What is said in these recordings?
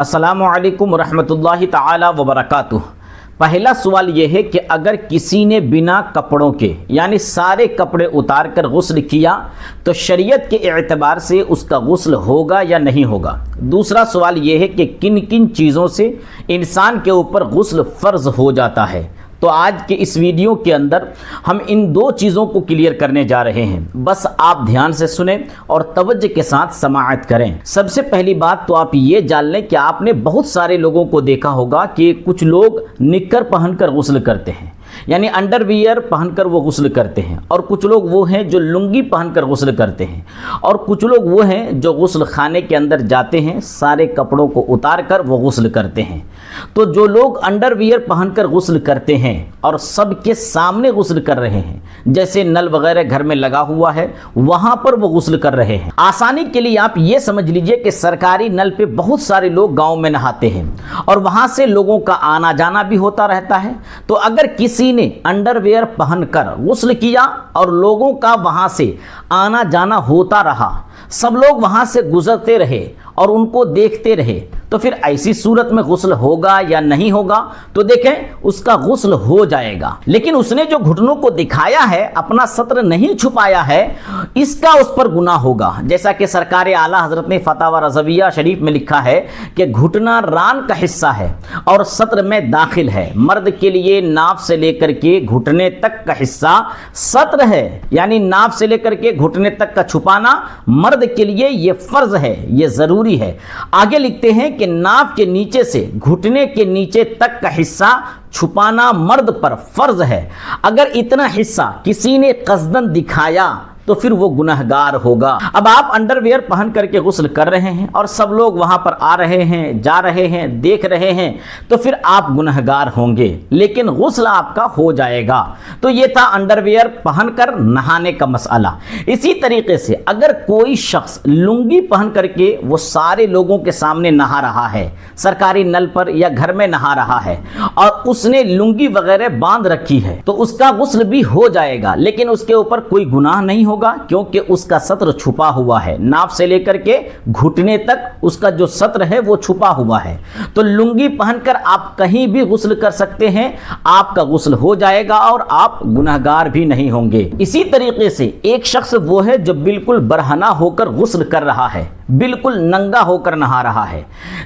अस्सलामु अलैकुम रहमतुल्लाहि ताला व बरकातुहू। पहला सवाल यह है कि अगर किसी ने बिना कपड़ों के यानी सारे कपड़े उतार कर गुस्ल किया तो शरीयत के एतबार से उसका गुस्ल होगा या नहीं होगा। दूसरा सवाल यह है कि किन किन चीज़ों से इंसान के ऊपर गुस्ल फ़र्ज़ हो जाता है। तो आज के इस वीडियो के अंदर हम इन दो चीज़ों को क्लियर करने जा रहे हैं, बस आप ध्यान से सुने और तवज्जो के साथ समाअत करें। सबसे पहली बात तो आप ये जान लें कि आपने बहुत सारे लोगों को देखा होगा कि कुछ लोग निक्कर पहनकर गुस्ल करते हैं, यानी अंडरवियर पहनकर वो गुस्ल करते हैं, और कुछ लोग वो हैं जो लुंगी पहनकर गुस्ल करते हैं, और कुछ लोग वो हैं जो गुस्ल खाने के अंदर जाते हैं सारे कपड़ों को उतार कर वो गुस्ल करते हैं। तो जो लोग अंडरवियर पहनकर गुस्ल करते हैं और सबके सामने गुस्ल कर रहे हैं, जैसे नल वगैरह घर में लगा हुआ है वहाँ पर वो गुस्ल कर रहे हैं। आसानी के लिए आप ये समझ लीजिए कि सरकारी नल पे बहुत सारे लोग गाँव में नहाते हैं और वहाँ से लोगों का आना जाना भी होता रहता है। तो अगर किसी ने अंडरवियर पहनकर गुस्ल किया और लोगों का वहां से आना जाना होता रहा, सब लोग वहां से गुजरते रहे और उनको देखते रहे, तो फिर ऐसी सूरत में गुस्ल होगा या नहीं होगा? तो देखें, उसका गुस्ल हो जाएगा। लेकिन उसने जो घुटनों को दिखाया है, अपना सत्र नहीं छुपाया है, इसका उस पर गुनाह होगा। जैसा कि सरकार आला हजरत ने फतावा रज़विया शरीफ में लिखा है कि घुटना रान का हिस्सा है और सत्र में दाखिल है। मर्द के लिए नाफ से लेकर के घुटने तक का हिस्सा सत्र है, यानी नाफ से लेकर के घुटने तक का छुपाना मर्द के लिए ये फर्ज है, ये जरूरी है। आगे लिखते हैं कि नाफ के नीचे से घुटने के नीचे तक का हिस्सा छुपाना मर्द पर फर्ज है। अगर इतना हिस्सा किसी ने कस्दन दिखाया तो फिर वो गुनहगार होगा। अब आप अंडरवियर पहन करके गुस्ल कर रहे हैं और सब लोग वहां पर आ रहे हैं, जा रहे हैं, देख रहे हैं, तो फिर आप गुनहगार होंगे, लेकिन गुस्ल आपका हो जाएगा। तो ये था अंडरवियर पहनकर नहाने का मसला। इसी तरीके से अगर कोई शख्स लुंगी पहन करके वो सारे लोगों के सामने नहा रहा है, सरकारी नल पर या घर में नहा रहा है, और उसने लुंगी वगैरह बांध रखी है, तो उसका गुस्ल भी हो जाएगा, लेकिन उसके ऊपर कोई गुनाह नहीं होगा, क्योंकि उसका सत्र छुपा हुआ है। नाफ से लेकर के घुटने तक उसका जो सत्र है वो छुपा हुआ है। तो लुंगी पहनकर आप कहीं भी गुस्ल कर सकते हैं, आपका गुस्ल हो जाएगा और आप गुनहगार भी नहीं होंगे। इसी तरीके से एक शख्स वो है जो बिल्कुल बरहना होकर गुस्ल कर रहा है, बिल्कुल नंगा होकर नहा रहा है।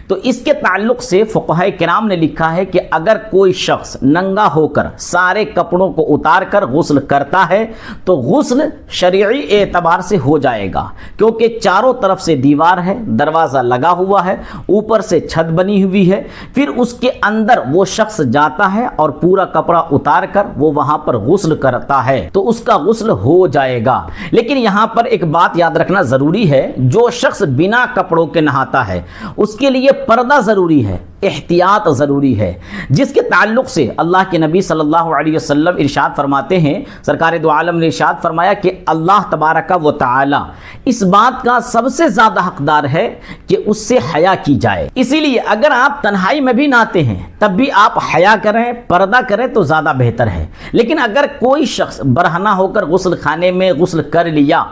तो इसके ताल्लुक से फुक़हा किराम ने लिखा है कि अगर कोई शख्स नंगा होकर सारे कपड़ों को उतार कर गुस्ल करता है तो गुस्ल शरई एतबार से हो जाएगा, क्योंकि चारों तरफ से दीवार है, दरवाज़ा लगा हुआ है, ऊपर से छत बनी हुई है, फिर उसके अंदर वो शख्स जाता है और पूरा कपड़ा उतार कर वो वहां पर गुस्ल करता है, तो उसका गुस्ल हो जाएगा। लेकिन यहां पर एक बात याद रखना ज़रूरी है, जो शख्स बिना कपड़ों के नहाता है उसके लिए पर्दा ज़रूरी है, एहतियात ज़रूरी है, जिसके ताल्लुक से अल्लाह के नबी सल्लल्लाहु अलैहि वसल्लम इरशाद फरमाते हैं, सरकार दो आलम ने इरशाद फरमाया कि अल्लाह तबारका व तआला इस बात का सबसे ज़्यादा हकदार है कि उससे हया की जाए। इसीलिए अगर आप तन्हाई में भी नहाते हैं तब भी आप हया करें, पर्दा करें तो ज़्यादा बेहतर है। लेकिन अगर कोई शख्स बरहना होकर गुस्ल खाने में गुस्ल कर लिया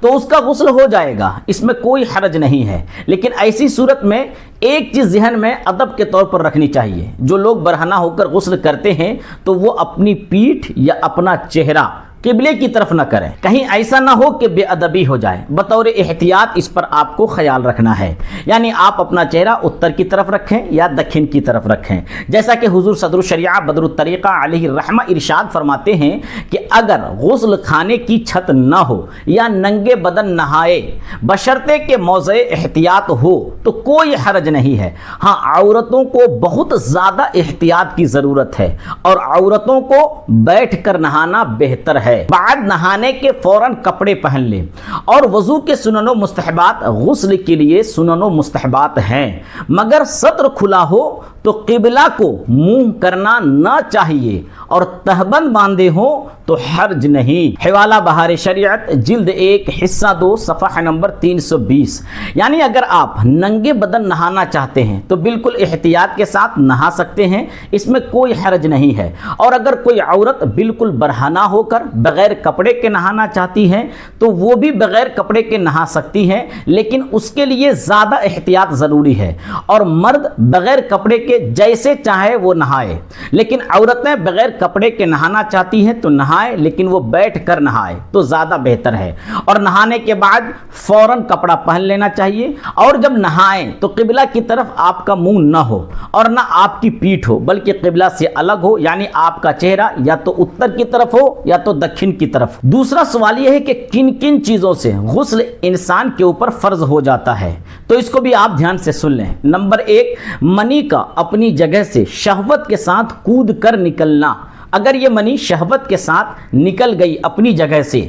तो उसका गुस्ल हो जाएगा, इसमें कोई हरज नहीं है। लेकिन ऐसी सूरत में एक चीज़ ज़हन में अदब के तौर पर रखनी चाहिए, जो लोग बरहना होकर गुस्ल करते हैं तो वो अपनी पीठ या अपना चेहरा किबले की तरफ न करें, कहीं ऐसा ना हो कि बेअदबी हो जाए। बतौर एहतियात इस पर आपको ख्याल रखना है, यानी आप अपना चेहरा उत्तर की तरफ रखें या दक्षिण की तरफ रखें। जैसा कि हुजूर सदरुल शरिया बदरुत तरीक़ा अलैहि रहमा इरशाद फरमाते हैं कि अगर गुस्ल खाने की छत ना हो या नंगे बदन नहाए बशर्ते के मौज़े एहतियात हो तो कोई हरज नहीं है। हाँ, औरतों को बहुत ज़्यादा एहतियात की ज़रूरत है और औरतों को बैठ कर नहाना बेहतर है। बाद नहाने के फौरन कपड़े पहन लें, और वजू के सुननो मुस्तहबात गुस्ल के लिए सुननो मुस्तहबात हैं, मगर सत्र खुला हो तो किबला को मुंह करना ना चाहिए اور تہبند باندھے ہوں تو حرج نہیں۔ حوالہ بہار شریعت جلد 1 حصہ 2 صفحہ نمبر 320۔ یعنی اگر آپ ننگے بدن نہانا چاہتے ہیں تو بالکل احتیاط کے ساتھ نہا سکتے ہیں، اس میں کوئی حرج نہیں ہے۔ اور اگر کوئی عورت بالکل برہنہ ہو کر بغیر کپڑے کے نہانا چاہتی ہے تو وہ بھی بغیر کپڑے کے نہا سکتی ہے، لیکن اس کے لیے زیادہ احتیاط ضروری ہے۔ اور مرد بغیر کپڑے کے جیسے چاہے وہ نہائے، لیکن عورتیں بغیر کپڑے کے نہانا چاہتی ہیں تو نہائے، لیکن وہ بیٹھ کر نہائے تو زیادہ بہتر ہے۔ اور نہانے کے بعد فوراً کپڑا پہن لینا چاہیے، اور جب نہائیں تو قبلہ کی طرف آپ کا منہ نہ ہو اور نہ آپ کی پیٹھ ہو، بلکہ قبلہ سے الگ ہو، یعنی آپ کا چہرہ یا تو اتر کی طرف ہو یا تو دکھن کی طرف۔ دوسرا سوال یہ ہے کہ کن کن چیزوں سے غسل انسان کے اوپر فرض ہو جاتا ہے، تو اس کو بھی آپ دھیان سے سن لیں۔ نمبر 1، منی کا اپنی جگہ سے شہوت کے ساتھ کود کر نکلنا۔ اگر یہ منی شہوت کے ساتھ نکل گئی اپنی جگہ سے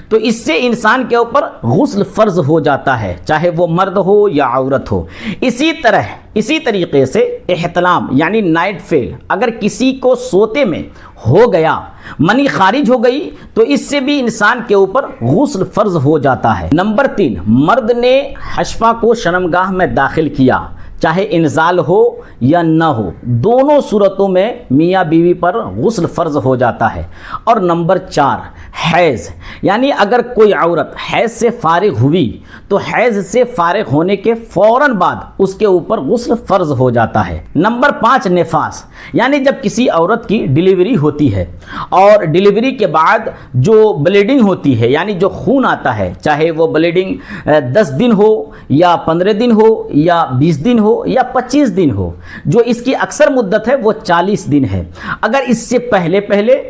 تو اس سے انسان کے اوپر غسل فرض ہو جاتا ہے، چاہے وہ مرد ہو یا عورت ہو۔ اسی طریقے سے احتلام یعنی نائٹ فیل اگر کسی کو سوتے میں ہو گیا، منی خارج ہو گئی، تو اس سے بھی انسان کے اوپر غسل فرض ہو جاتا ہے۔ نمبر 3، مرد نے حشفہ کو شرمگاہ میں داخل کیا، چاہے انزال ہو یا نہ ہو، دونوں صورتوں میں میاں بیوی پر غسل فرض ہو جاتا ہے۔ اور نمبر 4، حیض، یعنی اگر کوئی عورت حیض سے فارغ ہوئی تو حیض سے فارغ ہونے کے فوراً بعد اس کے اوپر غسل فرض ہو جاتا ہے۔ نمبر 5، نفاس، یعنی جب کسی عورت کی ڈیلیوری ہوتی ہے اور ڈیلیوری کے بعد جو بلیڈنگ ہوتی ہے، یعنی جو خون آتا ہے، چاہے وہ بلیڈنگ 10 دن ہو یا 15 دن ہو یا 20 دن ہو یا 25 دن ہو، جو اس کی اکثر مدت ہے وہ 40 دن ہے، اگر اس سے پہلے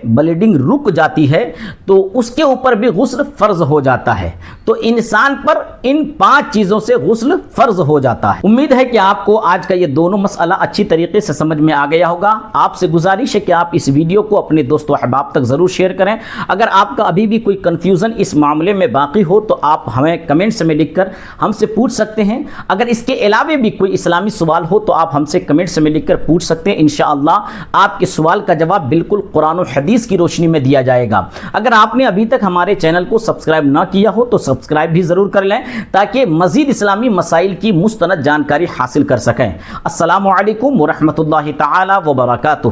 بلیڈنگ رک جاتی ہے تو اس کے اوپر بھی غسل فرض ہو جاتا ہے۔ تو انسان پر ان 5 چیزوں سے غسل فرض ہو جاتا ہے۔ امید ہے کہ آپ کو آج کا یہ دونوں مسئلہ اچھی طریقے سے سمجھ میں آ گیا ہوگا۔ آپ سے گزارش ہے کہ آپ اس ویڈیو کو اپنے دوست و احباب تک ضرور شیئر کریں۔ اگر آپ کا ابھی بھی کوئی کنفیوژن اس معاملے میں باقی ہو تو آپ ہمیں کمنٹس میں لکھ کر ہم سے پوچھ سکتے ہیں۔ اگر اس کے علاوہ بھی کوئی اسلامی سوال ہو تو آپ ہم سے کمنٹس میں لکھ کر پوچھ سکتے ہیں، انشاءاللہ آپ کے سوال کا جواب بالکل قرآن و حدیث کی روشنی میں دیا جائے گا۔ اگر آپ نے ابھی تک ہمارے چینل کو سبسکرائب نہ کیا ہو تو سبسکرائب بھی ضرور کر لیں تاکہ مزید اسلامی مسائل کی مستند جانکاری حاصل کر سکیں۔ السلام علیکم ورحمۃ اللہ تعالی وبرکاتہ۔